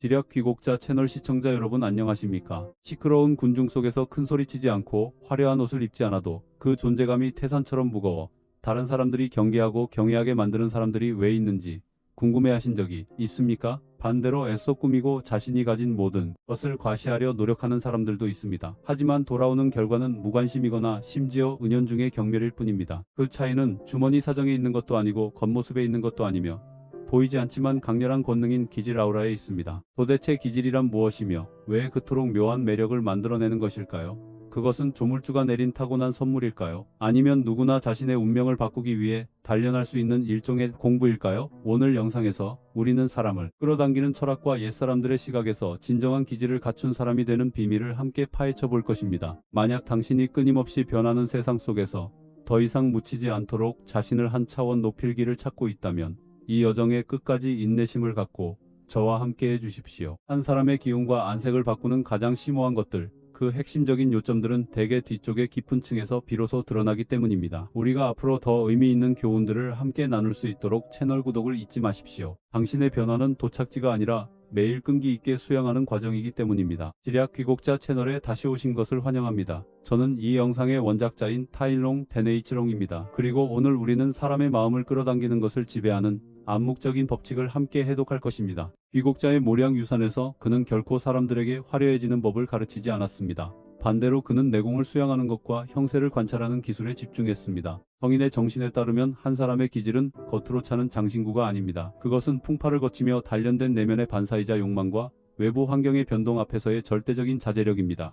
지략 귀곡자 채널 시청자 여러분 안녕하십니까? 시끄러운 군중 속에서 큰소리치지 않고 화려한 옷을 입지 않아도 그 존재감이 태산처럼 무거워 다른 사람들이 경계하고 경외하게 만드는 사람들이 왜 있는지 궁금해하신 적이 있습니까? 반대로 애써 꾸미고 자신이 가진 모든 것을 과시하려 노력하는 사람들도 있습니다. 하지만 돌아오는 결과는 무관심이거나 심지어 은연중의 경멸일 뿐입니다. 그 차이는 주머니 사정에 있는 것도 아니고 겉모습에 있는 것도 아니며 보이지 않지만 강렬한 권능인 기질 아우라에 있습니다. 도대체 기질이란 무엇이며 왜 그토록 묘한 매력을 만들어내는 것일까요? 그것은 조물주가 내린 타고난 선물일까요? 아니면 누구나 자신의 운명을 바꾸기 위해 단련할 수 있는 일종의 공부일까요? 오늘 영상에서 우리는 사람을 끌어당기는 철학과 옛사람들의 시각에서 진정한 기질을 갖춘 사람이 되는 비밀을 함께 파헤쳐 볼 것입니다. 만약 당신이 끊임없이 변하는 세상 속에서 더 이상 묻히지 않도록 자신을 한 차원 높일 길을 찾고 있다면 이 여정에 끝까지 인내심을 갖고 저와 함께 해주십시오. 한 사람의 기운과 안색을 바꾸는 가장 심오한 것들, 그 핵심적인 요점들은 대개 뒤쪽의 깊은 층에서 비로소 드러나기 때문입니다. 우리가 앞으로 더 의미 있는 교훈들을 함께 나눌 수 있도록 채널 구독을 잊지 마십시오. 당신의 변화는 도착지가 아니라 매일 끈기 있게 수양하는 과정이기 때문입니다. 지략 귀곡자 채널에 다시 오신 것을 환영합니다. 저는 이 영상의 원작자인 타일롱 데네이츠롱입니다. 그리고 오늘 우리는 사람의 마음을 끌어당기는 것을 지배하는 암묵적인 법칙을 함께 해독할 것입니다. 귀곡자의 모량 유산에서 그는 결코 사람들에게 화려해지는 법을 가르치지 않았습니다. 반대로 그는 내공을 수양하는 것과 형세를 관찰하는 기술에 집중했습니다. 성인의 정신에 따르면 한 사람의 기질은 겉으로 차는 장신구가 아닙니다. 그것은 풍파를 거치며 단련된 내면의 반사이자 욕망과 외부 환경의 변동 앞에서의 절대적인 자제력입니다.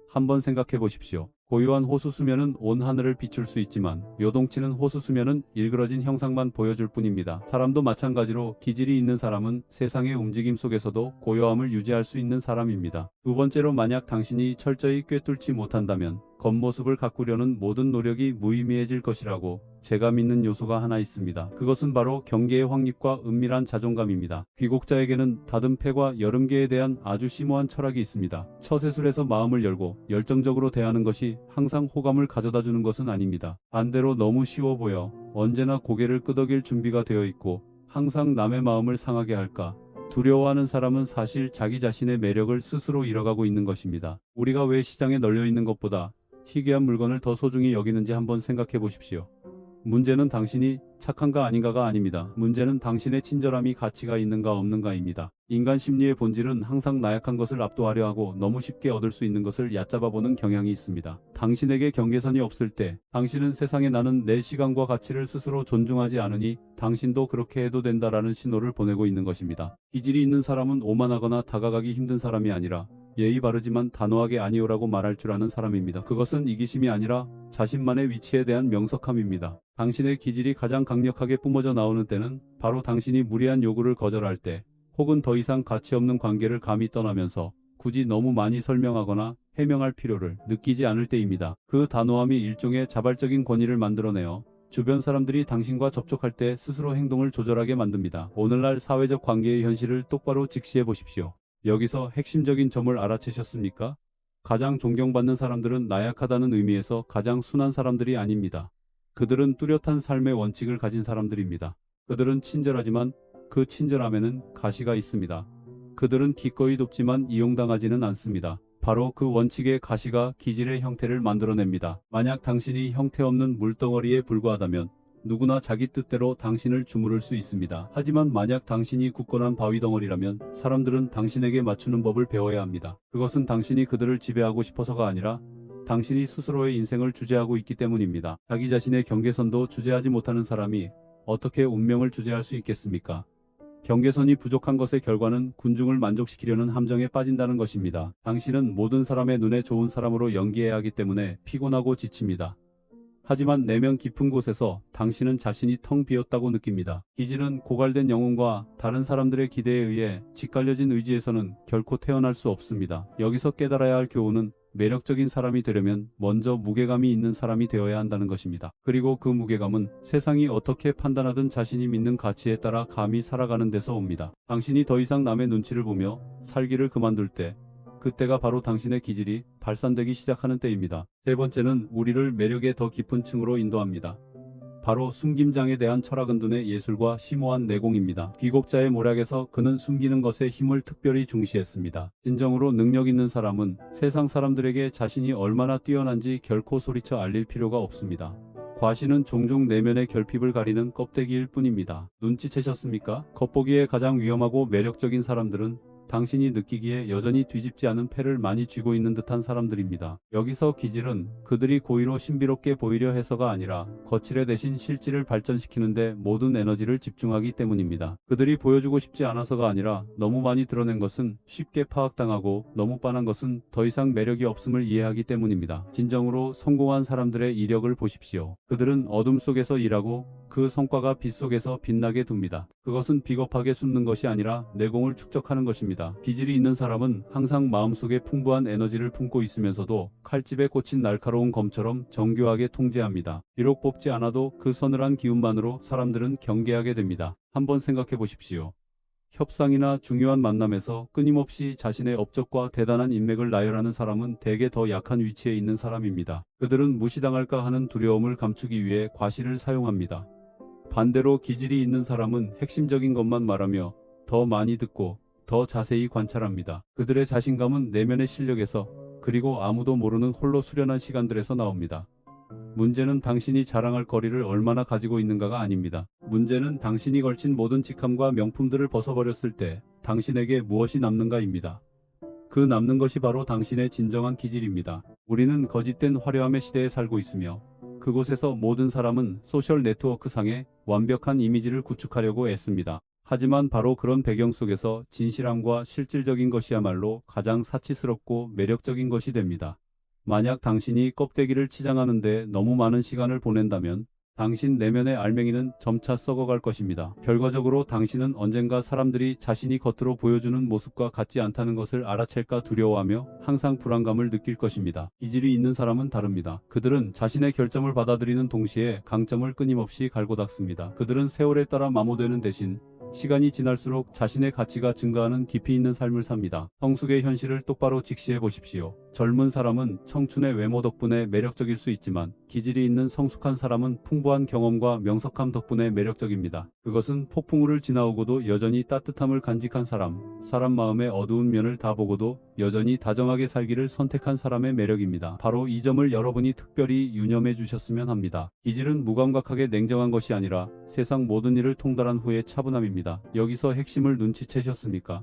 한번 생각해 보십시오. 고요한 호수 수면은 온 하늘을 비출 수 있지만 요동치는 호수 수면은 일그러진 형상만 보여줄 뿐입니다. 사람도 마찬가지로 기질이 있는 사람은 세상의 움직임 속에서도 고요함을 유지할 수 있는 사람입니다. 두 번째로, 만약 당신이 철저히 꿰뚫지 못한다면 겉모습을 가꾸려는 모든 노력이 무의미해질 것이라고 제가 믿는 요소가 하나 있습니다. 그것은 바로 경계의 확립과 은밀한 자존감입니다. 귀곡자에게는 닫은 폐과 여름개에 대한 아주 심오한 철학이 있습니다. 처세술에서 마음을 열고 열정적으로 대하는 것이 항상 호감을 가져다주는 것은 아닙니다. 반대로 너무 쉬워 보여 언제나 고개를 끄덕일 준비가 되어 있고 항상 남의 마음을 상하게 할까 두려워하는 사람은 사실 자기 자신의 매력을 스스로 잃어가고 있는 것입니다. 우리가 왜 시장에 널려 있는 것보다 희귀한 물건을 더 소중히 여기는지 한번 생각해 보십시오. 문제는 당신이 착한가 아닌가가 아닙니다. 문제는 당신의 친절함이 가치가 있는가 없는가입니다. 인간 심리의 본질은 항상 나약한 것을 압도하려 하고 너무 쉽게 얻을 수 있는 것을 얕잡아보는 경향이 있습니다. 당신에게 경계선이 없을 때 당신은 세상에 나는 내 시간과 가치를 스스로 존중하지 않으니 당신도 그렇게 해도 된다라는 신호를 보내고 있는 것입니다. 기질이 있는 사람은 오만하거나 다가가기 힘든 사람이 아니라 예의 바르지만 단호하게 아니오라고 말할 줄 아는 사람입니다. 그것은 이기심이 아니라 자신만의 위치에 대한 명석함입니다. 당신의 기질이 가장 강력하게 뿜어져 나오는 때는 바로 당신이 무리한 요구를 거절할 때, 혹은 더 이상 가치 없는 관계를 감히 떠나면서 굳이 너무 많이 설명하거나 해명할 필요를 느끼지 않을 때입니다. 그 단호함이 일종의 자발적인 권위를 만들어내어 주변 사람들이 당신과 접촉할 때 스스로 행동을 조절하게 만듭니다. 오늘날 사회적 관계의 현실을 똑바로 직시해 보십시오. 여기서 핵심적인 점을 알아채셨습니까? 가장 존경받는 사람들은 나약하다는 의미에서 가장 순한 사람들이 아닙니다. 그들은 뚜렷한 삶의 원칙을 가진 사람들입니다. 그들은 친절하지만 그 친절함에는 가시가 있습니다. 그들은 기꺼이 돕지만 이용당하지는 않습니다. 바로 그 원칙의 가시가 기질의 형태를 만들어냅니다. 만약 당신이 형태없는 물덩어리에 불과하다면 누구나 자기 뜻대로 당신을 주무를 수 있습니다. 하지만 만약 당신이 굳건한 바위덩어리라면 사람들은 당신에게 맞추는 법을 배워야 합니다. 그것은 당신이 그들을 지배하고 싶어서가 아니라 당신이 스스로의 인생을 주재하고 있기 때문입니다. 자기 자신의 경계선도 주재하지 못하는 사람이 어떻게 운명을 주재할 수 있겠습니까? 경계선이 부족한 것의 결과는 군중을 만족시키려는 함정에 빠진다는 것입니다. 당신은 모든 사람의 눈에 좋은 사람으로 연기해야 하기 때문에 피곤하고 지칩니다. 하지만 내면 깊은 곳에서 당신은 자신이 텅 비었다고 느낍니다. 기질은 고갈된 영혼과 다른 사람들의 기대에 의해 짓갈려진 의지에서는 결코 태어날 수 없습니다. 여기서 깨달아야 할 교훈은 매력적인 사람이 되려면 먼저 무게감이 있는 사람이 되어야 한다는 것입니다. 그리고 그 무게감은 세상이 어떻게 판단하든 자신이 믿는 가치에 따라 감히 살아가는 데서 옵니다. 당신이 더 이상 남의 눈치를 보며 살기를 그만둘 때, 그때가 바로 당신의 기질이 발산되기 시작하는 때입니다. 세 번째는 우리를 매력의 더 깊은 층으로 인도합니다. 바로 숨김장에 대한 철학은둔의 예술과 심오한 내공입니다. 귀곡자의 모략에서 그는 숨기는 것에 힘을 특별히 중시했습니다. 진정으로 능력 있는 사람은 세상 사람들에게 자신이 얼마나 뛰어난지 결코 소리쳐 알릴 필요가 없습니다. 과시는 종종 내면의 결핍을 가리는 껍데기일 뿐입니다. 눈치채셨습니까? 겉보기에 가장 위험하고 매력적인 사람들은 당신이 느끼기에 여전히 뒤집지 않은 패를 많이 쥐고 있는 듯한 사람들입니다. 여기서 기질은 그들이 고의로 신비롭게 보이려 해서가 아니라 거칠애 대신 실질을 발전시키는데 모든 에너지를 집중하기 때문입니다. 그들이 보여주고 싶지 않아서가 아니라 너무 많이 드러낸 것은 쉽게 파악당하고 너무 빤한 것은 더 이상 매력이 없음을 이해하기 때문입니다. 진정으로 성공한 사람들의 이력을 보십시오. 그들은 어둠 속에서 일하고 그 성과가 빛 속에서 빛나게 둡니다. 그것은 비겁하게 숨는 것이 아니라 내공을 축적하는 것입니다. 기질이 있는 사람은 항상 마음속에 풍부한 에너지를 품고 있으면서도 칼집에 꽂힌 날카로운 검처럼 정교하게 통제합니다. 비록 뽑지 않아도 그 서늘한 기운만으로 사람들은 경계하게 됩니다. 한번 생각해 보십시오. 협상이나 중요한 만남에서 끊임없이 자신의 업적과 대단한 인맥을 나열하는 사람은 대개 더 약한 위치에 있는 사람입니다. 그들은 무시당할까 하는 두려움을 감추기 위해 과시를 사용합니다. 반대로 기질이 있는 사람은 핵심적인 것만 말하며 더 많이 듣고 더 자세히 관찰합니다. 그들의 자신감은 내면의 실력에서 그리고 아무도 모르는 홀로 수련한 시간들에서 나옵니다. 문제는 당신이 자랑할 거리를 얼마나 가지고 있는가가 아닙니다. 문제는 당신이 걸친 모든 직함과 명품들을 벗어버렸을 때 당신에게 무엇이 남는가입니다. 그 남는 것이 바로 당신의 진정한 기질입니다. 우리는 거짓된 화려함의 시대에 살고 있으며 그곳에서 모든 사람은 소셜 네트워크상의 완벽한 이미지를 구축하려고 애씁니다. 하지만 바로 그런 배경 속에서 진실함과 실질적인 것이야말로 가장 사치스럽고 매력적인 것이 됩니다. 만약 당신이 껍데기를 치장하는데 너무 많은 시간을 보낸다면 당신 내면의 알맹이는 점차 썩어갈 것입니다. 결과적으로 당신은 언젠가 사람들이 자신이 겉으로 보여주는 모습과 같지 않다는 것을 알아챌까 두려워하며 항상 불안감을 느낄 것입니다. 기질이 있는 사람은 다릅니다. 그들은 자신의 결점을 받아들이는 동시에 강점을 끊임없이 갈고 닦습니다. 그들은 세월에 따라 마모되는 대신 시간이 지날수록 자신의 가치가 증가하는 깊이 있는 삶을 삽니다. 성숙의 현실을 똑바로 직시해 보십시오. 젊은 사람은 청춘의 외모 덕분에 매력적일 수 있지만 기질이 있는 성숙한 사람은 풍부한 경험과 명석함 덕분에 매력적입니다. 그것은 폭풍우를 지나오고도 여전히 따뜻함을 간직한 사람 마음의 어두운 면을 다 보고도 여전히 다정하게 살기를 선택한 사람의 매력입니다. 바로 이 점을 여러분이 특별히 유념해 주셨으면 합니다. 기질은 무감각하게 냉정한 것이 아니라 세상 모든 일을 통달한 후의 차분함입니다. 여기서 핵심을 눈치채셨습니까?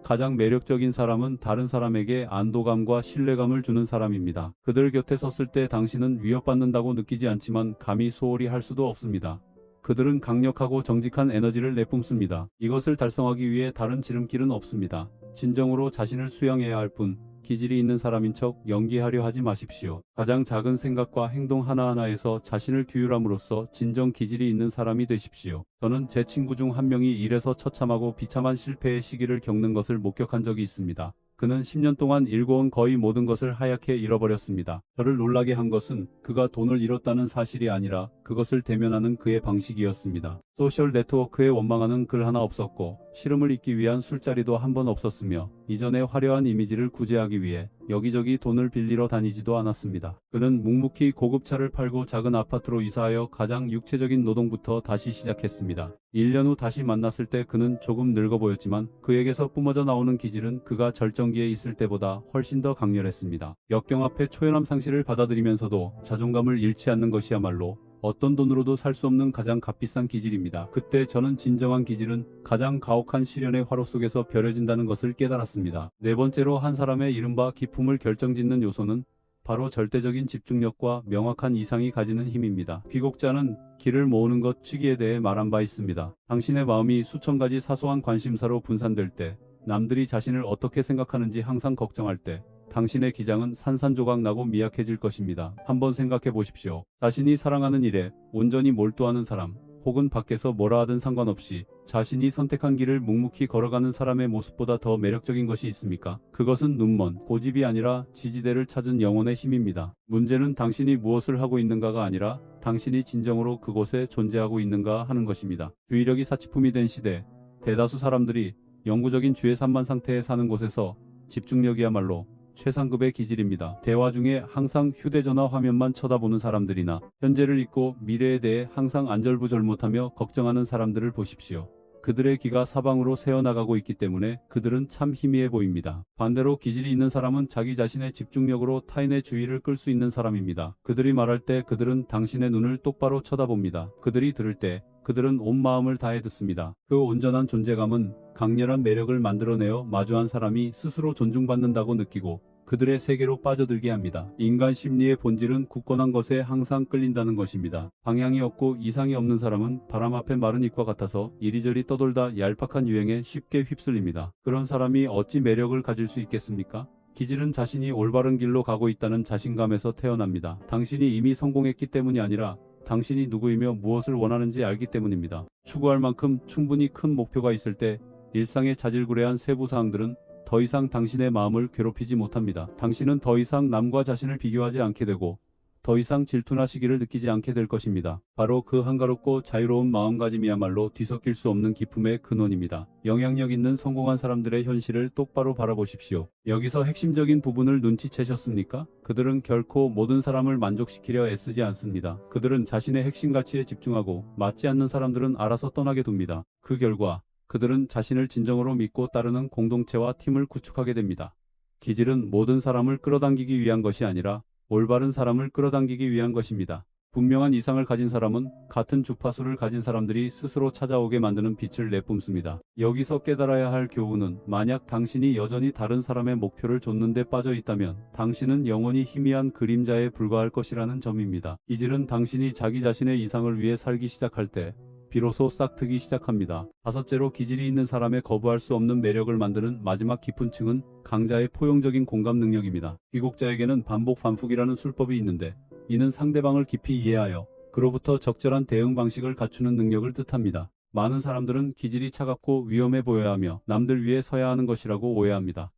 가장 매력적인 사람은 다른 사람에게 안도감과 신뢰감을 주는 사람입니다. 그들 곁에 섰을 때 당신은 위협받는다고 느끼지 않지만 감히 소홀히 할 수도 없습니다. 그들은 강력하고 정직한 에너지를 내뿜습니다. 이것을 달성하기 위해 다른 지름길은 없습니다. 진정으로 자신을 수양해야 할 뿐 기질이 있는 사람인 척 연기하려 하지 마십시오. 가장 작은 생각과 행동 하나하나에서 자신을 규율함으로써 진정 기질이 있는 사람이 되십시오. 저는 제 친구 중 한 명이 일에서 처참하고 비참한 실패의 시기를 겪는 것을 목격한 적이 있습니다. 그는 10년 동안 일궈온 거의 모든 것을 하얗게 잃어버렸습니다. 저를 놀라게 한 것은 그가 돈을 잃었다는 사실이 아니라 그것을 대면하는 그의 방식이었습니다. 소셜 네트워크에 원망하는 글 하나 없었고 시름을 잇기 위한 술자리도 한 번 없었으며 이전의 화려한 이미지를 구제하기 위해 여기저기 돈을 빌리러 다니지도 않았습니다. 그는 묵묵히 고급차를 팔고 작은 아파트로 이사하여 가장 육체적인 노동부터 다시 시작했습니다. 1년 후 다시 만났을 때 그는 조금 늙어 보였지만 그에게서 뿜어져 나오는 기질은 그가 절정기에 있을 때보다 훨씬 더 강렬했습니다. 역경 앞에 초연함 상실을 받아들이면서도 자존감을 잃지 않는 것이야말로 어떤 돈으로도 살 수 없는 가장 값비싼 기질입니다. 그때 저는 진정한 기질은 가장 가혹한 시련의 화로 속에서 벼려진다는 것을 깨달았습니다. 네 번째로 한 사람의 이른바 기품을 결정짓는 요소는 바로 절대적인 집중력과 명확한 이상이 가지는 힘입니다. 귀곡자는 기를 모으는 것 취기에 대해 말한 바 있습니다. 당신의 마음이 수천 가지 사소한 관심사로 분산될 때, 남들이 자신을 어떻게 생각하는지 항상 걱정할 때, 당신의 기장은 산산조각 나고 미약해질 것입니다. 한번 생각해 보십시오. 자신이 사랑하는 일에 온전히 몰두하는 사람, 혹은 밖에서 뭐라 하든 상관없이 자신이 선택한 길을 묵묵히 걸어가는 사람의 모습보다 더 매력적인 것이 있습니까? 그것은 눈먼 고집이 아니라 지지대를 찾은 영혼의 힘입니다. 문제는 당신이 무엇을 하고 있는가가 아니라 당신이 진정으로 그곳에 존재하고 있는가 하는 것입니다. 주의력이 사치품이 된 시대, 대다수 사람들이 영구적인 주의 산만 상태에 사는 곳에서 집중력이야말로 최상급의 기질입니다. 대화 중에 항상 휴대전화 화면만 쳐다보는 사람들이나 현재를 잊고 미래에 대해 항상 안절부절못하며 걱정하는 사람들을 보십시오. 그들의 귀가 사방으로 새어나가고 있기 때문에 그들은 참 희미해 보입니다. 반대로 기질이 있는 사람은 자기 자신의 집중력으로 타인의 주의를 끌 수 있는 사람입니다. 그들이 말할 때 그들은 당신의 눈을 똑바로 쳐다봅니다. 그들이 들을 때 그들은 온 마음을 다해 듣습니다. 그 온전한 존재감은 강렬한 매력을 만들어내어 마주한 사람이 스스로 존중받는다고 느끼고 그들의 세계로 빠져들게 합니다. 인간 심리의 본질은 굳건한 것에 항상 끌린다는 것입니다. 방향이 없고 이상이 없는 사람은 바람 앞에 마른 잎과 같아서 이리저리 떠돌다 얄팍한 유행에 쉽게 휩쓸립니다. 그런 사람이 어찌 매력을 가질 수 있겠습니까? 기질은 자신이 올바른 길로 가고 있다는 자신감에서 태어납니다. 당신이 이미 성공했기 때문이 아니라 당신이 누구이며 무엇을 원하는지 알기 때문입니다. 추구할 만큼 충분히 큰 목표가 있을 때 일상의 자질구레한 세부 사항들은 더 이상 당신의 마음을 괴롭히지 못합니다. 당신은 더 이상 남과 자신을 비교하지 않게 되고 더 이상 질투나 시기를 느끼지 않게 될 것입니다. 바로 그 한가롭고 자유로운 마음가짐이야말로 뒤섞일 수 없는 기쁨의 근원입니다. 영향력 있는 성공한 사람들의 현실을 똑바로 바라보십시오. 여기서 핵심적인 부분을 눈치채셨습니까? 그들은 결코 모든 사람을 만족시키려 애쓰지 않습니다. 그들은 자신의 핵심 가치에 집중하고 맞지 않는 사람들은 알아서 떠나게 둡니다. 그 결과 그들은 자신을 진정으로 믿고 따르는 공동체와 팀을 구축하게 됩니다. 기질은 모든 사람을 끌어당기기 위한 것이 아니라 올바른 사람을 끌어당기기 위한 것입니다. 분명한 이상을 가진 사람은 같은 주파수를 가진 사람들이 스스로 찾아오게 만드는 빛을 내뿜습니다. 여기서 깨달아야 할 교훈은 만약 당신이 여전히 다른 사람의 목표를 좇는 데 빠져 있다면 당신은 영원히 희미한 그림자에 불과할 것이라는 점입니다. 기질은 당신이 자기 자신의 이상을 위해 살기 시작할 때 비로소 싹트기 시작합니다. 다섯째로 기질이 있는 사람의 거부할 수 없는 매력을 만드는 마지막 깊은 층은 강자의 포용적인 공감 능력입니다. 귀국자에게는 반복 반復이라는 술법이 있는데 이는 상대방을 깊이 이해하여 그로부터 적절한 대응 방식을 갖추는 능력을 뜻합니다. 많은 사람들은 기질이 차갑고 위험해 보여야 하며 남들 위해 서야 하는 것이라고 오해합니다.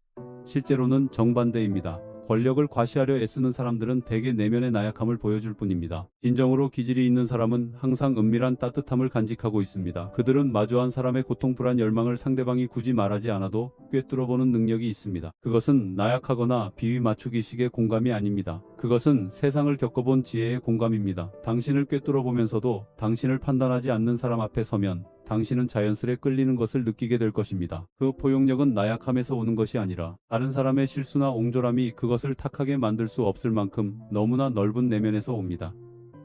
실제로는 정반대입니다. 권력을 과시하려 애쓰는 사람들은 대개 내면의 나약함을 보여줄 뿐입니다. 진정으로 기질이 있는 사람은 항상 은밀한 따뜻함을 간직하고 있습니다. 그들은 마주한 사람의 고통, 불안, 열망을 상대방이 굳이 말하지 않아도 꿰뚫어보는 능력이 있습니다. 그것은 나약하거나 비위 맞추기식의 공감이 아닙니다. 그것은 세상을 겪어본 지혜의 공감입니다. 당신을 꿰뚫어보면서도 당신을 판단하지 않는 사람 앞에 서면 당신은 자연스레 끌리는 것을 느끼게 될 것입니다. 그 포용력은 나약함에서 오는 것이 아니라 다른 사람의 실수나 옹졸함이 그것을 탁하게 만들 수 없을 만큼 너무나 넓은 내면에서 옵니다.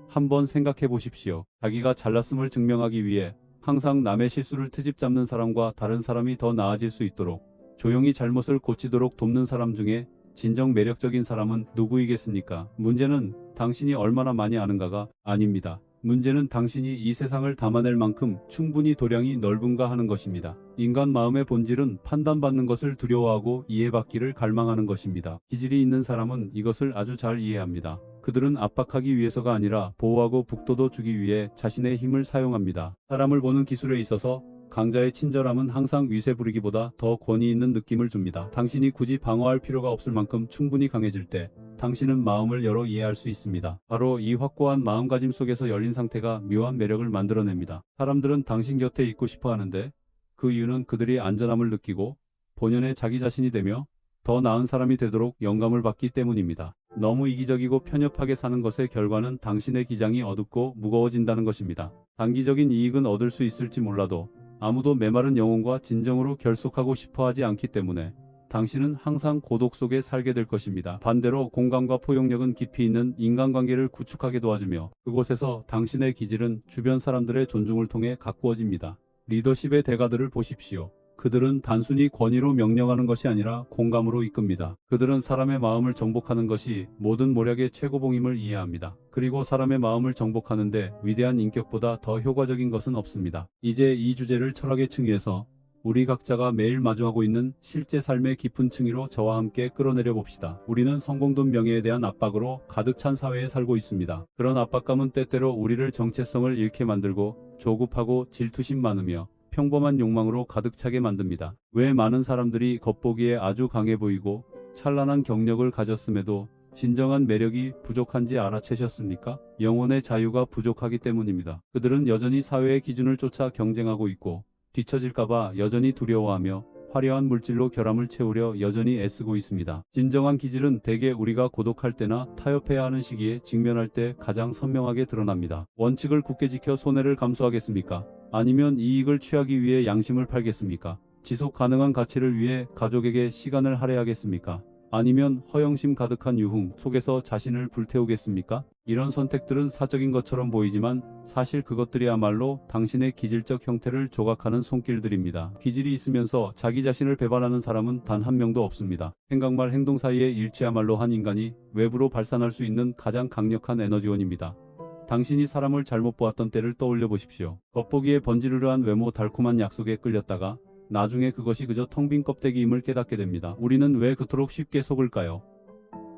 한번 생각해 보십시오. 자기가 잘났음을 증명하기 위해 항상 남의 실수를 트집 잡는 사람과 다른 사람이 더 나아질 수 있도록 조용히 잘못을 고치도록 돕는 사람 중에 진정 매력적인 사람은 누구이겠습니까? 문제는 당신이 얼마나 많이 아는가가 아닙니다. 문제는 당신이 이 세상을 담아낼 만큼 충분히 도량이 넓은가 하는 것입니다. 인간 마음의 본질은 판단받는 것을 두려워하고 이해받기를 갈망하는 것입니다. 기질이 있는 사람은 이것을 아주 잘 이해합니다. 그들은 압박하기 위해서가 아니라 보호하고 북돋워 주기 위해 자신의 힘을 사용합니다. 사람을 보는 기술에 있어서 강자의 친절함은 항상 위세 부리기보다 더 권위 있는 느낌을 줍니다. 당신이 굳이 방어할 필요가 없을 만큼 충분히 강해질 때 당신은 마음을 열어 이해할 수 있습니다. 바로 이 확고한 마음가짐 속에서 열린 상태가 묘한 매력을 만들어냅니다. 사람들은 당신 곁에 있고 싶어 하는데 그 이유는 그들이 안전함을 느끼고 본연의 자기 자신이 되며 더 나은 사람이 되도록 영감을 받기 때문입니다. 너무 이기적이고 편협하게 사는 것의 결과는 당신의 기장이 어둡고 무거워진다는 것입니다. 단기적인 이익은 얻을 수 있을지 몰라도 아무도 메마른 영혼과 진정으로 결속하고 싶어하지 않기 때문에 당신은 항상 고독 속에 살게 될 것입니다. 반대로 공감과 포용력은 깊이 있는 인간관계를 구축하게 도와주며 그곳에서 당신의 기질은 주변 사람들의 존중을 통해 가꾸어집니다. 리더십의 대가들을 보십시오. 그들은 단순히 권위로 명령하는 것이 아니라 공감으로 이끕니다. 그들은 사람의 마음을 정복하는 것이 모든 모략의 최고봉임을 이해합니다. 그리고 사람의 마음을 정복하는데 위대한 인격보다 더 효과적인 것은 없습니다. 이제 이 주제를 철학의 층위에서 우리 각자가 매일 마주하고 있는 실제 삶의 깊은 층위로 저와 함께 끌어내려 봅시다. 우리는 성공돈 명예에 대한 압박으로 가득 찬 사회에 살고 있습니다. 그런 압박감은 때때로 우리를 정체성을 잃게 만들고 조급하고 질투심 많으며 평범한 욕망으로 가득 차게 만듭니다. 왜 많은 사람들이 겉보기에 아주 강해 보이고 찬란한 경력을 가졌음에도 진정한 매력이 부족한지 알아채셨습니까? 영혼의 자유가 부족하기 때문입니다. 그들은 여전히 사회의 기준을 쫓아 경쟁하고 있고 뒤처질까봐 여전히 두려워하며 화려한 물질로 결함을 채우려 여전히 애쓰고 있습니다. 진정한 기질은 대개 우리가 고독할 때나 타협해야 하는 시기에 직면할 때 가장 선명하게 드러납니다. 원칙을 굳게 지켜 손해를 감수하겠습니까? 아니면 이익을 취하기 위해 양심을 팔겠습니까? 지속 가능한 가치를 위해 가족에게 시간을 할애하겠습니까? 아니면 허영심 가득한 유흥 속에서 자신을 불태우겠습니까? 이런 선택들은 사적인 것처럼 보이지만 사실 그것들이야말로 당신의 기질적 형태를 조각하는 손길들입니다. 기질이 있으면서 자기 자신을 배반하는 사람은 단 한 명도 없습니다. 생각말 행동 사이의 일치야말로 한 인간이 외부로 발산할 수 있는 가장 강력한 에너지원입니다. 당신이 사람을 잘못 보았던 때를 떠올려 보십시오. 겉보기에 번지르르한 외모, 달콤한 약속에 끌렸다가 나중에 그것이 그저 텅 빈 껍데기임을 깨닫게 됩니다. 우리는 왜 그토록 쉽게 속을까요?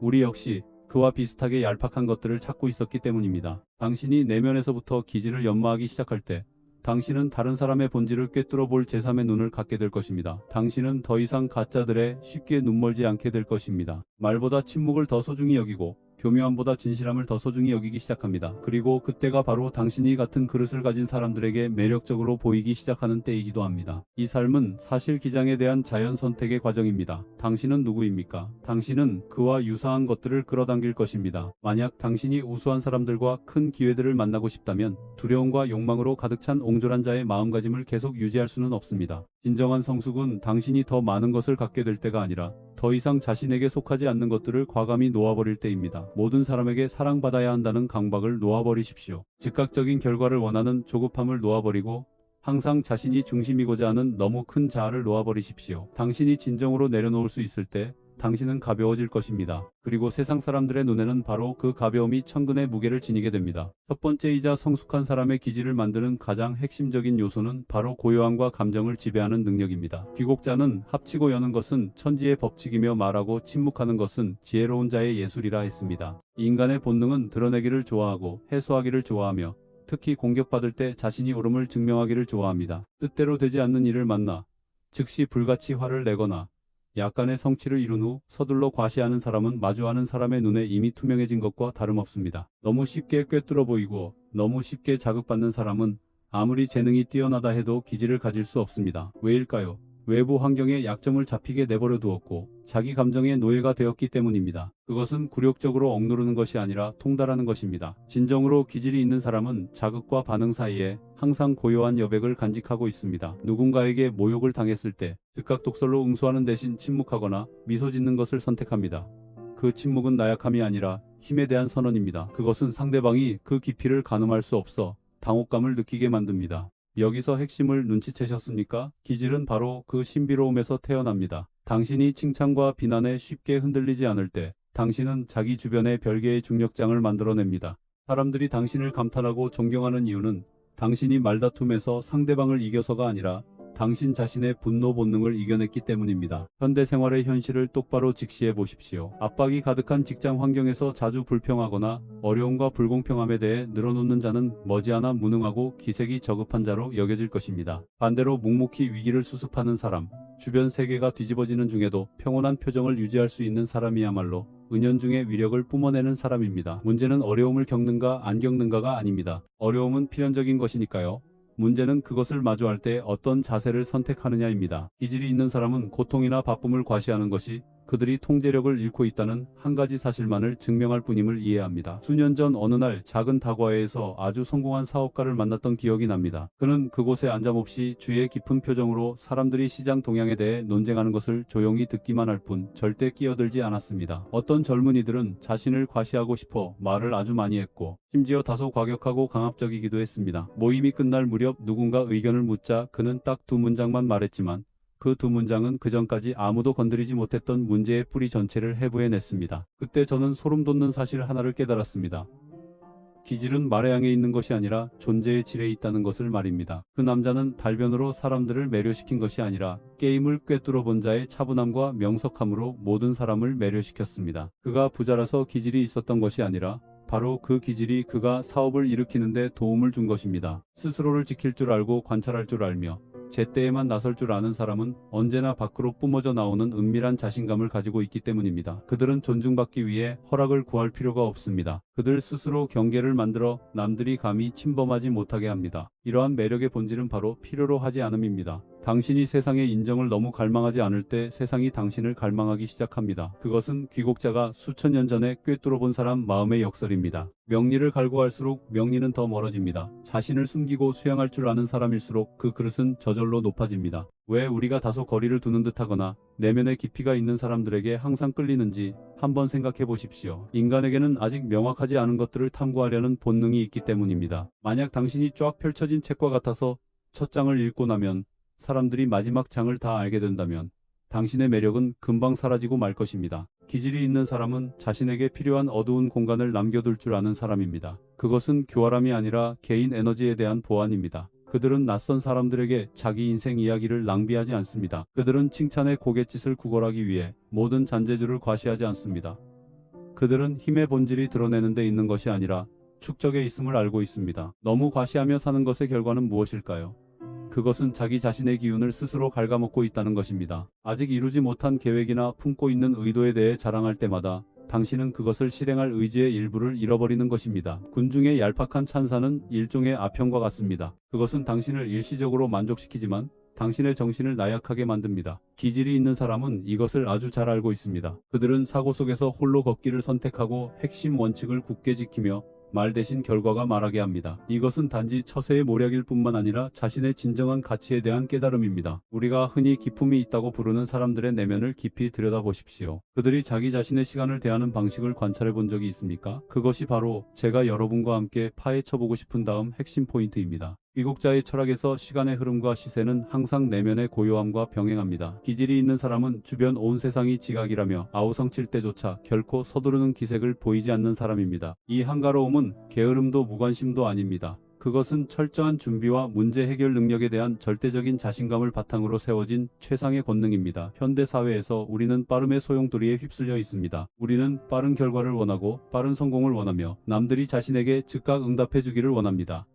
우리 역시 그와 비슷하게 얄팍한 것들을 찾고 있었기 때문입니다. 당신이 내면에서부터 기질을 연마하기 시작할 때 당신은 다른 사람의 본질을 꿰뚫어 볼 제3의 눈을 갖게 될 것입니다. 당신은 더 이상 가짜들에 쉽게 눈멀지 않게 될 것입니다. 말보다 침묵을 더 소중히 여기고 교묘함보다 진실함을 더 소중히 여기기 시작합니다. 그리고 그때가 바로 당신이 같은 그릇을 가진 사람들에게 매력적으로 보이기 시작하는 때이기도 합니다. 이 삶은 사실 기장에 대한 자연 선택의 과정입니다. 당신은 누구입니까? 당신은 그와 유사한 것들을 끌어당길 것입니다. 만약 당신이 우수한 사람들과 큰 기회들을 만나고 싶다면 두려움과 욕망으로 가득 찬 옹졸한 자의 마음가짐을 계속 유지할 수는 없습니다. 진정한 성숙은 당신이 더 많은 것을 갖게 될 때가 아니라 더 이상 자신에게 속하지 않는 것들을 과감히 놓아버릴 때입니다. 모든 사람에게 사랑받아야 한다는 강박을 놓아버리십시오. 즉각적인 결과를 원하는 조급함을 놓아버리고 항상 자신이 중심이고자 하는 너무 큰 자아를 놓아버리십시오. 당신이 진정으로 내려놓을 수 있을 때 당신은 가벼워질 것입니다. 그리고 세상 사람들의 눈에는 바로 그 가벼움이 천근의 무게를 지니게 됩니다. 첫 번째이자 성숙한 사람의 기질을 만드는 가장 핵심적인 요소는 바로 고요함과 감정을 지배하는 능력입니다. 귀곡자는 합치고 여는 것은 천지의 법칙이며 말하고 침묵하는 것은 지혜로운 자의 예술이라 했습니다. 인간의 본능은 드러내기를 좋아하고 해소하기를 좋아하며 특히 공격받을 때 자신이 옳음을 증명하기를 좋아합니다. 뜻대로 되지 않는 일을 만나 즉시 불같이 화를 내거나 약간의 성취를 이룬 후 서둘러 과시하는 사람은 마주하는 사람의 눈에 이미 투명해진 것과 다름없습니다. 너무 쉽게 꿰뚫어 보이고 너무 쉽게 자극받는 사람은 아무리 재능이 뛰어나다 해도 기질을 가질 수 없습니다. 왜일까요? 외부 환경에 약점을 잡히게 내버려 두었고 자기 감정의 노예가 되었기 때문입니다. 그것은 굴욕적으로 억누르는 것이 아니라 통달하는 것입니다. 진정으로 기질이 있는 사람은 자극과 반응 사이에 항상 고요한 여백을 간직하고 있습니다. 누군가에게 모욕을 당했을 때 즉각 독설로 응수하는 대신 침묵하거나 미소 짓는 것을 선택합니다. 그 침묵은 나약함이 아니라 힘에 대한 선언입니다. 그것은 상대방이 그 깊이를 가늠할 수 없어 당혹감을 느끼게 만듭니다. 여기서 핵심을 눈치채셨습니까? 기질은 바로 그 신비로움에서 태어납니다. 당신이 칭찬과 비난에 쉽게 흔들리지 않을 때 당신은 자기 주변에 별개의 중력장을 만들어냅니다. 사람들이 당신을 감탄하고 존경하는 이유는 당신이 말다툼에서 상대방을 이겨서가 아니라 당신 자신의 분노 본능을 이겨냈기 때문입니다. 현대 생활의 현실을 똑바로 직시해 보십시오. 압박이 가득한 직장 환경에서 자주 불평하거나 어려움과 불공평함에 대해 늘어놓는 자는 머지않아 무능하고 기색이 저급한 자로 여겨질 것입니다. 반대로 묵묵히 위기를 수습하는 사람, 주변 세계가 뒤집어지는 중에도 평온한 표정을 유지할 수 있는 사람이야말로 은연중에 위력을 뿜어내는 사람입니다. 문제는 어려움을 겪는가 안 겪는가가 아닙니다. 어려움은 필연적인 것이니까요. 문제는 그것을 마주할 때 어떤 자세를 선택하느냐입니다. 기질이 있는 사람은 고통이나 바쁨을 과시하는 것이 그들이 통제력을 잃고 있다는 한 가지 사실만을 증명할 뿐임을 이해합니다. 수년 전 어느 날 작은 다과회에서 아주 성공한 사업가를 만났던 기억이 납니다. 그는 그곳에 앉아몹시 주의 깊은 표정으로 사람들이 시장 동향에 대해 논쟁하는 것을 조용히 듣기만 할 뿐 절대 끼어들지 않았습니다. 어떤 젊은이들은 자신을 과시하고 싶어 말을 아주 많이 했고 심지어 다소 과격하고 강압적이기도 했습니다. 모임이 끝날 무렵 누군가 의견을 묻자 그는 딱 두 문장만 말했지만 그 두 문장은 그전까지 아무도 건드리지 못했던 문제의 뿌리 전체를 해부해냈습니다. 그때 저는 소름 돋는 사실 하나를 깨달았습니다. 기질은 말의 양에 있는 것이 아니라 존재의 질에 있다는 것을 말입니다. 그 남자는 달변으로 사람들을 매료시킨 것이 아니라 게임을 꿰뚫어 본 자의 차분함과 명석함으로 모든 사람을 매료시켰습니다. 그가 부자라서 기질이 있었던 것이 아니라 바로 그 기질이 그가 사업을 일으키는 데 도움을 준 것입니다. 스스로를 지킬 줄 알고 관찰할 줄 알며 제때에만 나설 줄 아는 사람은 언제나 밖으로 뿜어져 나오는 은밀한 자신감을 가지고 있기 때문입니다. 그들은 존중받기 위해 허락을 구할 필요가 없습니다. 그들 스스로 경계를 만들어 남들이 감히 침범하지 못하게 합니다. 이러한 매력의 본질은 바로 필요로 하지 않음입니다. 당신이 세상의 인정을 너무 갈망하지 않을 때 세상이 당신을 갈망하기 시작합니다. 그것은 귀곡자가 수천 년 전에 꿰뚫어본 사람 마음의 역설입니다. 명리를 갈구할수록 명리는 더 멀어집니다. 자신을 숨기고 수양할 줄 아는 사람일수록 그 그릇은 저절로 높아집니다. 왜 우리가 다소 거리를 두는 듯하거나 내면의 깊이가 있는 사람들에게 항상 끌리는지 한번 생각해 보십시오. 인간에게는 아직 명확하지 않은 것들을 탐구하려는 본능이 있기 때문입니다. 만약 당신이 쫙 펼쳐진 책과 같아서 첫 장을 읽고 나면 사람들이 마지막 장을 다 알게 된다면 당신의 매력은 금방 사라지고 말 것입니다. 기질이 있는 사람은 자신에게 필요한 어두운 공간을 남겨둘 줄 아는 사람입니다. 그것은 교활함이 아니라 개인 에너지에 대한 보완입니다. 그들은 낯선 사람들에게 자기 인생 이야기를 낭비하지 않습니다. 그들은 칭찬의 고갯짓을 구걸하기 위해 모든 잔재주를 과시하지 않습니다. 그들은 힘의 본질이 드러내는 데 있는 것이 아니라 축적에 있음을 알고 있습니다. 너무 과시하며 사는 것의 결과는 무엇일까요? 그것은 자기 자신의 기운을 스스로 갉아먹고 있다는 것입니다. 아직 이루지 못한 계획이나 품고 있는 의도에 대해 자랑할 때마다 당신은 그것을 실행할 의지의 일부를 잃어버리는 것입니다. 군중의 얄팍한 찬사는 일종의 아편과 같습니다. 그것은 당신을 일시적으로 만족시키지만 당신의 정신을 나약하게 만듭니다. 기질이 있는 사람은 이것을 아주 잘 알고 있습니다. 그들은 사고 속에서 홀로 걷기를 선택하고 핵심 원칙을 굳게 지키며 말 대신 결과가 말하게 합니다. 이것은 단지 처세의 모략일 뿐만 아니라 자신의 진정한 가치에 대한 깨달음입니다. 우리가 흔히 기품이 있다고 부르는 사람들의 내면을 깊이 들여다보십시오. 그들이 자기 자신의 시간을 대하는 방식을 관찰해 본 적이 있습니까? 그것이 바로 제가 여러분과 함께 파헤쳐보고 싶은 다음 핵심 포인트입니다. 귀곡자의 철학에서 시간의 흐름과 시세는 항상 내면의 고요함과 병행합니다. 기질이 있는 사람은 주변 온 세상이 지각이라며 아우성칠 때조차 결코 서두르는 기색을 보이지 않는 사람입니다. 이 한가로움은 게으름도 무관심도 아닙니다. 그것은 철저한 준비와 문제 해결 능력에 대한 절대적인 자신감을 바탕으로 세워진 최상의 권능입니다. 현대 사회에서 우리는 빠름의 소용돌이에 휩쓸려 있습니다. 우리는 빠른 결과를 원하고 빠른 성공을 원하며 남들이 자신에게 즉각 응답해 주기를 원합니다.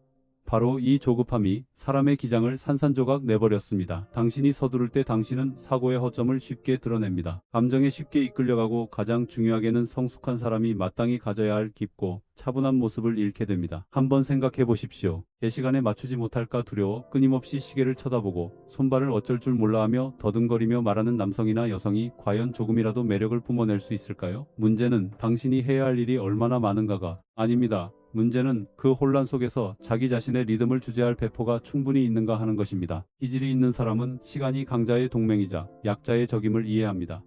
바로 이 조급함이 사람의 기장을 산산조각 내버렸습니다. 당신이 서두를 때 당신은 사고의 허점을 쉽게 드러냅니다. 감정에 쉽게 이끌려가고 가장 중요하게는 성숙한 사람이 마땅히 가져야 할 깊고 차분한 모습을 잃게 됩니다. 한번 생각해 보십시오. 제 시간에 맞추지 못할까 두려워 끊임없이 시계를 쳐다보고 손발을 어쩔 줄 몰라하며 더듬거리며 말하는 남성이나 여성이 과연 조금이라도 매력을 뿜어낼 수 있을까요? 문제는 당신이 해야 할 일이 얼마나 많은가가 아닙니다. 문제는 그 혼란 속에서 자기 자신의 리듬을 주재할 배포가 충분히 있는가 하는 것입니다. 기질이 있는 사람은 시간이 강자의 동맹이자 약자의 적임을 이해합니다.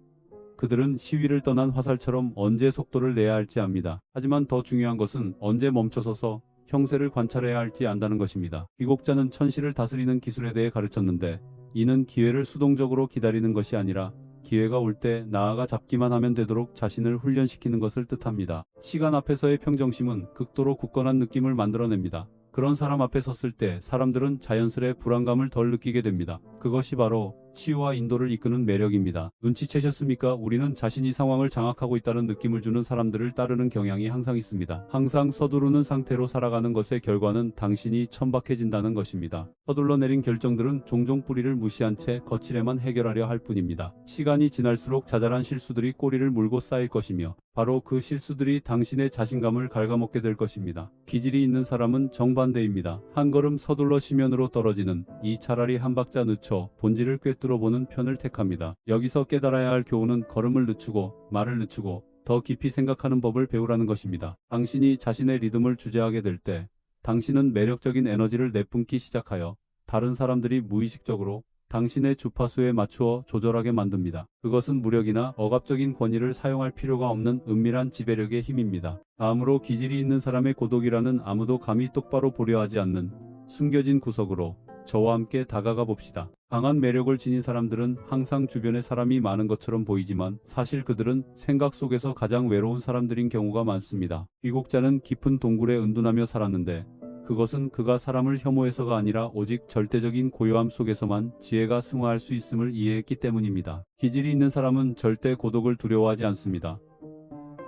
그들은 시위를 떠난 화살처럼 언제 속도를 내야 할지 압니다. 하지만 더 중요한 것은 언제 멈춰서서 형세를 관찰해야 할지 안다는 것입니다. 귀곡자는 천시를 다스리는 기술에 대해 가르쳤는데 이는 기회를 수동적으로 기다리는 것이 아니라 기회가 올 때 나아가 잡기만 하면 되도록 자신을 훈련시키는 것을 뜻합니다. 시간 앞에서의 평정심은 극도로 굳건한 느낌을 만들어냅니다. 그런 사람 앞에 섰을 때 사람들은 자연스레 불안감을 덜 느끼게 됩니다. 그것이 바로 치유와 인도를 이끄는 매력입니다. 눈치채셨습니까? 우리는 자신이 상황을 장악하고 있다는 느낌을 주는 사람들을 따르는 경향이 항상 있습니다. 항상 서두르는 상태로 살아가는 것의 결과는 당신이 천박해진다는 것입니다. 서둘러 내린 결정들은 종종 뿌리를 무시한 채 거칠에만 해결하려 할 뿐입니다. 시간이 지날수록 자잘한 실수들이 꼬리를 물고 쌓일 것이며 바로 그 실수들이 당신의 자신감을 갉아먹게 될 것입니다. 기질이 있는 사람은 정반대입니다. 한 걸음 서둘러 시면으로 떨어지는 이 차라리 한 박자 늦춰 본질을 꿰뚫어보는 편을 택합니다. 여기서 깨달아야 할 교훈은 걸음을 늦추고 말을 늦추고 더 깊이 생각하는 법을 배우라는 것입니다. 당신이 자신의 리듬을 주재하게 될 때 당신은 매력적인 에너지를 내뿜기 시작하여 다른 사람들이 무의식적으로 당신의 주파수에 맞추어 조절하게 만듭니다. 그것은 무력이나 억압적인 권위를 사용할 필요가 없는 은밀한 지배력의 힘입니다. 다음으로 기질이 있는 사람의 고독이라는 아무도 감히 똑바로 보려 하지 않는 숨겨진 구석으로 저와 함께 다가가 봅시다. 강한 매력을 지닌 사람들은 항상 주변에 사람이 많은 것처럼 보이지만 사실 그들은 생각 속에서 가장 외로운 사람들인 경우가 많습니다. 귀곡자는 깊은 동굴에 은둔하며 살았는데 그것은 그가 사람을 혐오해서가 아니라 오직 절대적인 고요함 속에서만 지혜가 승화할 수 있음을 이해했기 때문입니다. 기질이 있는 사람은 절대 고독을 두려워하지 않습니다.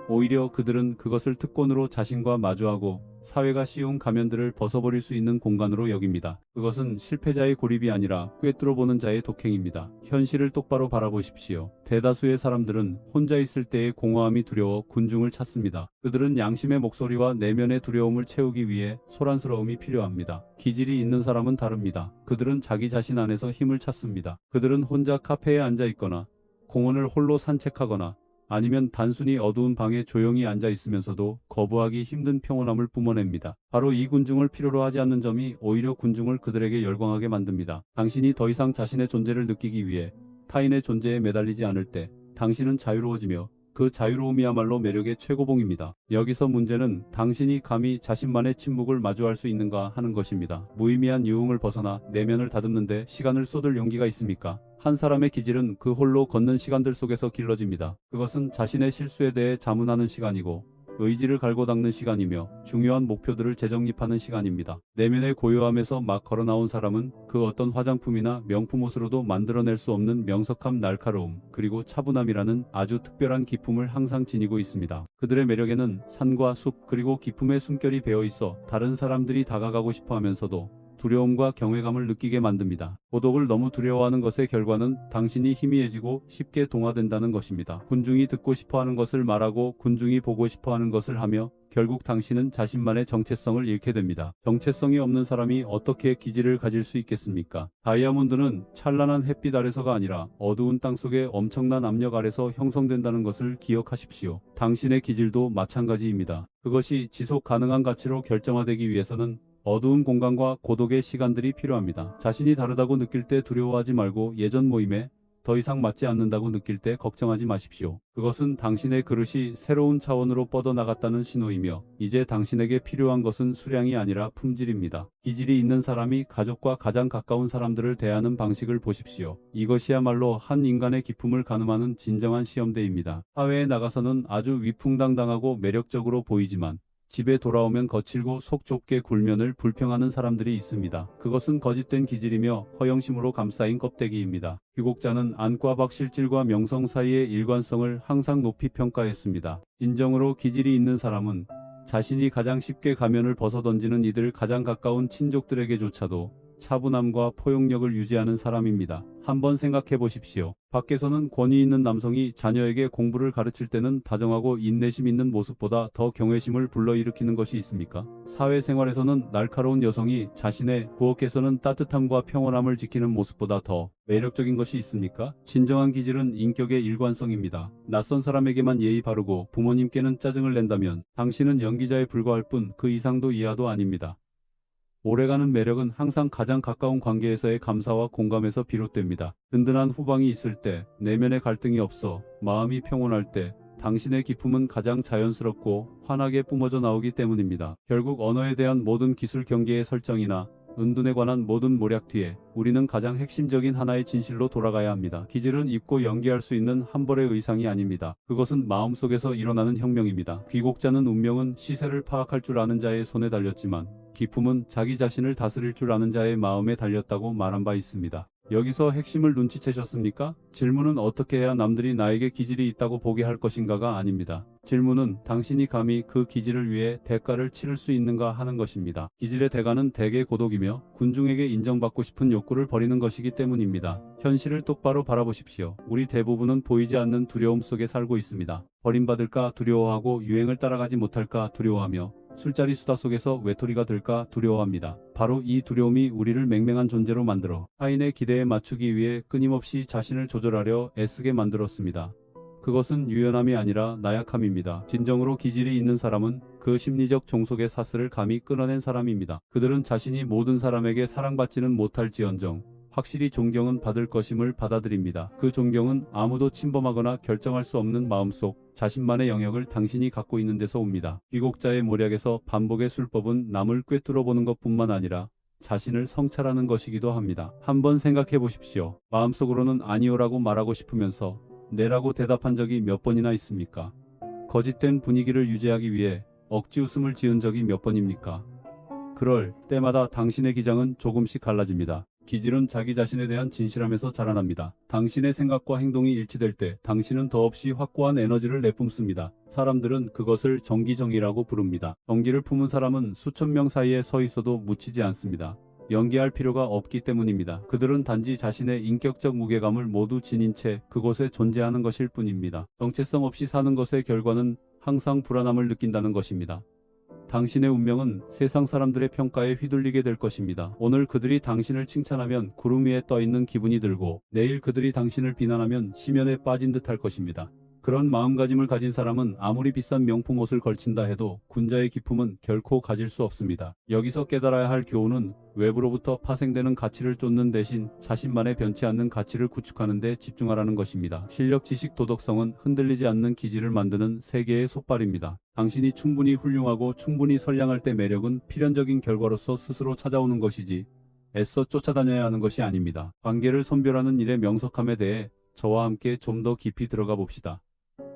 오히려 그들은 그것을 특권으로 자신과 마주하고 사회가 씌운 가면들을 벗어버릴 수 있는 공간으로 여깁니다. 그것은 실패자의 고립이 아니라 꿰뚫어보는 자의 독행입니다. 현실을 똑바로 바라보십시오. 대다수의 사람들은 혼자 있을 때의 공허함이 두려워 군중을 찾습니다. 그들은 양심의 목소리와 내면의 두려움을 채우기 위해 소란스러움이 필요합니다. 기질이 있는 사람은 다릅니다. 그들은 자기 자신 안에서 힘을 찾습니다. 그들은 혼자 카페에 앉아 있거나 공원을 홀로 산책하거나 아니면 단순히 어두운 방에 조용히 앉아 있으면서도 거부하기 힘든 평온함을 뿜어냅니다. 바로 이 군중을 필요로 하지 않는 점이 오히려 군중을 그들에게 열광하게 만듭니다. 당신이 더 이상 자신의 존재를 느끼기 위해 타인의 존재에 매달리지 않을 때 당신은 자유로워지며 그 자유로움이야말로 매력의 최고봉입니다. 여기서 문제는 당신이 감히 자신만의 침묵을 마주할 수 있는가 하는 것입니다. 무의미한 유흥을 벗어나 내면을 다듬는데 시간을 쏟을 용기가 있습니까? 한 사람의 기질은 그 홀로 걷는 시간들 속에서 길러집니다. 그것은 자신의 실수에 대해 자문하는 시간이고 의지를 갈고 닦는 시간이며 중요한 목표들을 재정립하는 시간입니다. 내면의 고요함에서 막 걸어나온 사람은 그 어떤 화장품이나 명품 옷으로도 만들어낼 수 없는 명석함, 날카로움, 그리고 차분함이라는 아주 특별한 기품을 항상 지니고 있습니다. 그들의 매력에는 산과 숲 그리고 기품의 숨결이 배어 있어 다른 사람들이 다가가고 싶어 하면서도 두려움과 경외감을 느끼게 만듭니다. 고독을 너무 두려워하는 것의 결과는 당신이 희미해지고 쉽게 동화된다는 것입니다. 군중이 듣고 싶어하는 것을 말하고 군중이 보고 싶어하는 것을 하며 결국 당신은 자신만의 정체성을 잃게 됩니다. 정체성이 없는 사람이 어떻게 기질을 가질 수 있겠습니까? 다이아몬드는 찬란한 햇빛 아래서가 아니라 어두운 땅속의 엄청난 압력 아래서 형성된다는 것을 기억하십시오. 당신의 기질도 마찬가지입니다. 그것이 지속 가능한 가치로 결정화되기 위해서는 어두운 공간과 고독의 시간들이 필요합니다. 자신이 다르다고 느낄 때 두려워하지 말고 예전 모임에 더 이상 맞지 않는다고 느낄 때 걱정하지 마십시오. 그것은 당신의 그릇이 새로운 차원으로 뻗어나갔다는 신호이며 이제 당신에게 필요한 것은 수량이 아니라 품질입니다. 기질이 있는 사람이 가족과 가장 가까운 사람들을 대하는 방식을 보십시오. 이것이야말로 한 인간의 기품을 가늠하는 진정한 시험대입니다. 사회에 나가서는 아주 위풍당당하고 매력적으로 보이지만 집에 돌아오면 거칠고 속 좁게 굴면을 불평하는 사람들이 있습니다. 그것은 거짓된 기질이며 허영심으로 감싸인 껍데기입니다. 귀국자는 안과 밖 실질과 명성 사이의 일관성을 항상 높이 평가했습니다. 진정으로 기질이 있는 사람은 자신이 가장 쉽게 가면을 벗어던지는 이들 가장 가까운 친족들에게조차도 차분함과 포용력을 유지하는 사람입니다. 한번 생각해 보십시오. 밖에서는 권위 있는 남성이 자녀에게 공부를 가르칠 때는 다정하고 인내심 있는 모습보다 더 경외심을 불러일으키는 것이 있습니까? 사회생활에서는 날카로운 여성이 자신의 부엌에서는 따뜻함과 평온함을 지키는 모습보다 더 매력적인 것이 있습니까? 진정한 기질은 인격의 일관성입니다. 낯선 사람에게만 예의 바르고 부모님께는 짜증을 낸다면 당신은 연기자에 불과할 뿐 그 이상도 이하도 아닙니다. 오래가는 매력은 항상 가장 가까운 관계에서의 감사와 공감에서 비롯됩니다. 든든한 후방이 있을 때, 내면의 갈등이 없어 마음이 평온할 때 당신의 기품은 가장 자연스럽고 환하게 뿜어져 나오기 때문입니다. 결국 언어에 대한 모든 기술 경계의 설정이나 은둔에 관한 모든 모략 뒤에 우리는 가장 핵심적인 하나의 진실로 돌아가야 합니다. 기질은 입고 연기할 수 있는 한 벌의 의상이 아닙니다. 그것은 마음속에서 일어나는 혁명입니다. 귀국자는 운명은 시세를 파악할 줄 아는 자의 손에 달렸지만 기품은 자기 자신을 다스릴 줄 아는 자의 마음에 달렸다고 말한 바 있습니다. 여기서 핵심을 눈치채셨습니까? 질문은 어떻게 해야 남들이 나에게 기질이 있다고 보게 할 것인가가 아닙니다. 질문은 당신이 감히 그 기질을 위해 대가를 치를 수 있는가 하는 것입니다. 기질의 대가는 대개 고독이며 군중에게 인정받고 싶은 욕구를 버리는 것이기 때문입니다. 현실을 똑바로 바라보십시오. 우리 대부분은 보이지 않는 두려움 속에 살고 있습니다. 버림받을까 두려워하고 유행을 따라가지 못할까 두려워하며 술자리 수다 속에서 외톨이가 될까 두려워합니다. 바로 이 두려움이 우리를 맹맹한 존재로 만들어 타인의 기대에 맞추기 위해 끊임없이 자신을 조절하려 애쓰게 만들었습니다. 그것은 유연함이 아니라 나약함입니다. 진정으로 기질이 있는 사람은 그 심리적 종속의 사슬을 감히 끊어낸 사람입니다. 그들은 자신이 모든 사람에게 사랑받지는 못할지언정 확실히 존경은 받을 것임을 받아들입니다. 그 존경은 아무도 침범하거나 결정할 수 없는 마음속 자신만의 영역을 당신이 갖고 있는 데서 옵니다. 귀국자의 모략에서 반복의 술법은 남을 꿰뚫어 보는 것뿐만 아니라 자신을 성찰하는 것이기도 합니다. 한번 생각해 보십시오. 마음속으로는 아니오라고 말하고 싶으면서 네라고 대답한 적이 몇 번이나 있습니까? 거짓된 분위기를 유지하기 위해 억지 웃음을 지은 적이 몇 번입니까? 그럴 때마다 당신의 기장은 조금씩 갈라집니다. 기질은 자기 자신에 대한 진실함에서 자라납니다. 당신의 생각과 행동이 일치될 때 당신은 더없이 확고한 에너지를 내뿜습니다. 사람들은 그것을 정기정이라고 부릅니다. 정기를 품은 사람은 수천 명 사이에 서 있어도 묻히지 않습니다. 연기할 필요가 없기 때문입니다. 그들은 단지 자신의 인격적 무게감을 모두 지닌 채 그곳에 존재하는 것일 뿐입니다. 정체성 없이 사는 것의 결과는 항상 불안함을 느낀다는 것입니다. 당신의 운명은 세상 사람들의 평가에 휘둘리게 될 것입니다. 오늘 그들이 당신을 칭찬하면 구름 위에 떠있는 기분이 들고 내일 그들이 당신을 비난하면 심연에 빠진 듯할 것입니다. 그런 마음가짐을 가진 사람은 아무리 비싼 명품 옷을 걸친다 해도 군자의 기품은 결코 가질 수 없습니다. 여기서 깨달아야 할 교훈은 외부로부터 파생되는 가치를 쫓는 대신 자신만의 변치 않는 가치를 구축하는 데 집중하라는 것입니다. 실력, 지식, 도덕성은 흔들리지 않는 기질을 만드는 세계의 솥발입니다. 당신이 충분히 훌륭하고 충분히 선량할 때 매력은 필연적인 결과로서 스스로 찾아오는 것이지 애써 쫓아다녀야 하는 것이 아닙니다. 관계를 선별하는 일의 명석함에 대해 저와 함께 좀 더 깊이 들어가 봅시다.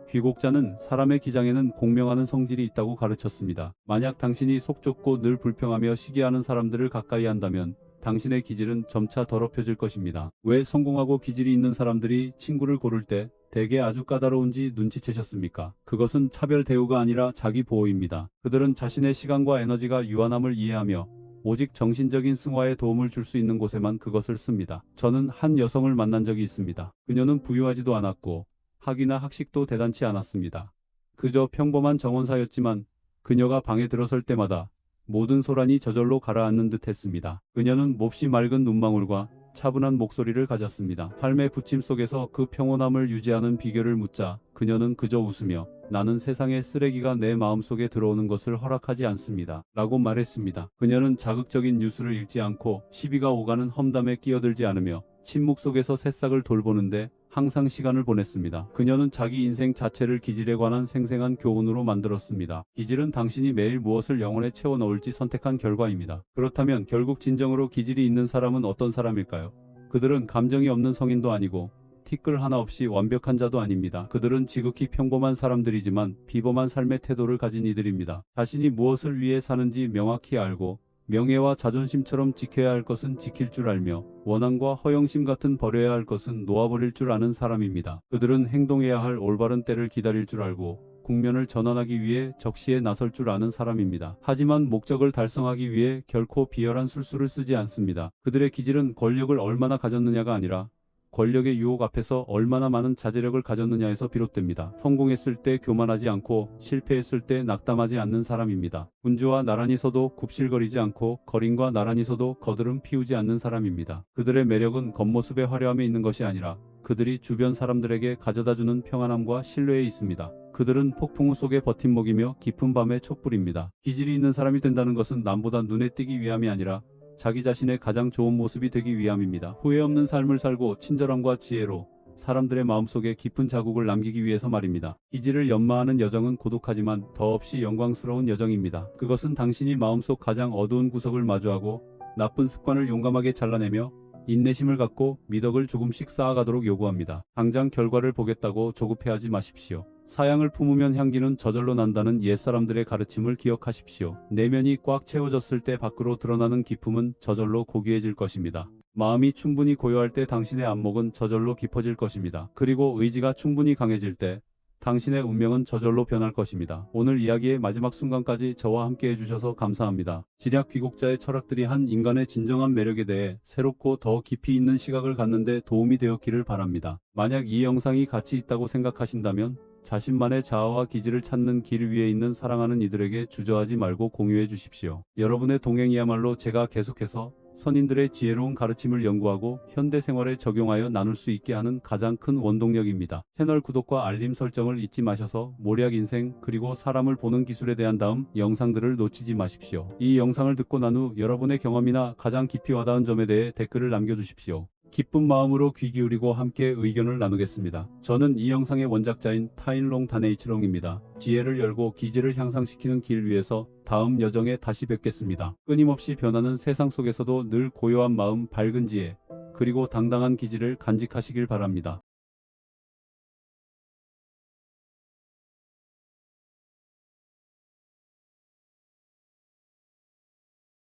귀곡자는 사람의 기장에는 공명하는 성질이 있다고 가르쳤습니다. 만약 당신이 속 좁고 늘 불평하며 시기하는 사람들을 가까이 한다면 당신의 기질은 점차 더럽혀질 것입니다. 왜 성공하고 기질이 있는 사람들이 친구를 고를 때 대개 아주 까다로운지 눈치채셨습니까? 그것은 차별 대우가 아니라 자기 보호입니다. 그들은 자신의 시간과 에너지가 유한함을 이해하며 오직 정신적인 승화에 도움을 줄 수 있는 곳에만 그것을 씁니다. 저는 한 여성을 만난 적이 있습니다. 그녀는 부유하지도 않았고 학위나 학식도 대단치 않았습니다. 그저 평범한 정원사였지만 그녀가 방에 들어설 때마다 모든 소란이 저절로 가라앉는 듯 했습니다. 그녀는 몹시 맑은 눈망울과 차분한 목소리를 가졌습니다. 삶의 부침 속에서 그 평온함을 유지하는 비결을 묻자 그녀는 그저 웃으며 나는 세상의 쓰레기가 내 마음속에 들어오는 것을 허락하지 않습니다. 라고 말했습니다. 그녀는 자극적인 뉴스를 읽지 않고 시비가 오가는 험담에 끼어들지 않으며 침묵 속에서 새싹을 돌보는데 항상 시간을 보냈습니다. 그녀는 자기 인생 자체를 기질에 관한 생생한 교훈으로 만들었습니다. 기질은 당신이 매일 무엇을 영혼에 채워 넣을지 선택한 결과입니다. 그렇다면 결국 진정으로 기질이 있는 사람은 어떤 사람일까요? 그들은 감정이 없는 성인도 아니고 티끌 하나 없이 완벽한 자도 아닙니다. 그들은 지극히 평범한 사람들이지만 비범한 삶의 태도를 가진 이들입니다. 자신이 무엇을 위해 사는지 명확히 알고 명예와 자존심처럼 지켜야 할 것은 지킬 줄 알며 원한과 허영심 같은 버려야 할 것은 놓아버릴 줄 아는 사람입니다. 그들은 행동해야 할 올바른 때를 기다릴 줄 알고 국면을 전환하기 위해 적시에 나설 줄 아는 사람입니다. 하지만 목적을 달성하기 위해 결코 비열한 술수를 쓰지 않습니다. 그들의 기질은 권력을 얼마나 가졌느냐가 아니라 권력의 유혹 앞에서 얼마나 많은 자제력을 가졌느냐에서 비롯됩니다. 성공했을 때 교만하지 않고 실패했을 때 낙담하지 않는 사람입니다. 군주와 나란히 서도 굽실거리지 않고 거린과 나란히 서도 거드름 피우지 않는 사람입니다. 그들의 매력은 겉모습의 화려함에 있는 것이 아니라 그들이 주변 사람들에게 가져다주는 평안함과 신뢰에 있습니다. 그들은 폭풍우 속에 버팀목이며 깊은 밤의 촛불입니다. 기질이 있는 사람이 된다는 것은 남보다 눈에 띄기 위함이 아니라 자기 자신의 가장 좋은 모습이 되기 위함입니다. 후회 없는 삶을 살고 친절함과 지혜로 사람들의 마음속에 깊은 자국을 남기기 위해서 말입니다. 기질을 연마하는 여정은 고독하지만 더없이 영광스러운 여정입니다. 그것은 당신이 마음속 가장 어두운 구석을 마주하고 나쁜 습관을 용감하게 잘라내며 인내심을 갖고 미덕을 조금씩 쌓아가도록 요구합니다. 당장 결과를 보겠다고 조급해하지 마십시오. 사양을 품으면 향기는 저절로 난다는 옛사람들의 가르침을 기억하십시오. 내면이 꽉 채워졌을 때 밖으로 드러나는 기품은 저절로 고귀해질 것입니다. 마음이 충분히 고요할 때 당신의 안목은 저절로 깊어질 것입니다. 그리고 의지가 충분히 강해질 때 당신의 운명은 저절로 변할 것입니다. 오늘 이야기의 마지막 순간까지 저와 함께 해주셔서 감사합니다. 지략 귀곡자의 철학들이 한 인간의 진정한 매력에 대해 새롭고 더 깊이 있는 시각을 갖는 데 도움이 되었기를 바랍니다. 만약 이 영상이 가치 있다고 생각하신다면 자신만의 자아와 기질을 찾는 길 위에 있는 사랑하는 이들에게 주저하지 말고 공유해 주십시오. 여러분의 동행이야말로 제가 계속해서 선인들의 지혜로운 가르침을 연구하고 현대 생활에 적용하여 나눌 수 있게 하는 가장 큰 원동력입니다. 채널 구독과 알림 설정을 잊지 마셔서 몰약 인생 그리고 사람을 보는 기술에 대한 다음 영상들을 놓치지 마십시오. 이 영상을 듣고 난 후 여러분의 경험이나 가장 깊이 와닿은 점에 대해 댓글을 남겨주십시오. 기쁜 마음으로 귀 기울이고 함께 의견을 나누겠습니다. 저는 이 영상의 원작자인 타인롱 다네이치롱입니다. 지혜를 열고 기질을 향상시키는 길 위에서 다음 여정에 다시 뵙겠습니다. 끊임없이 변하는 세상 속에서도 늘 고요한 마음, 밝은 지혜, 그리고 당당한 기질을 간직하시길 바랍니다.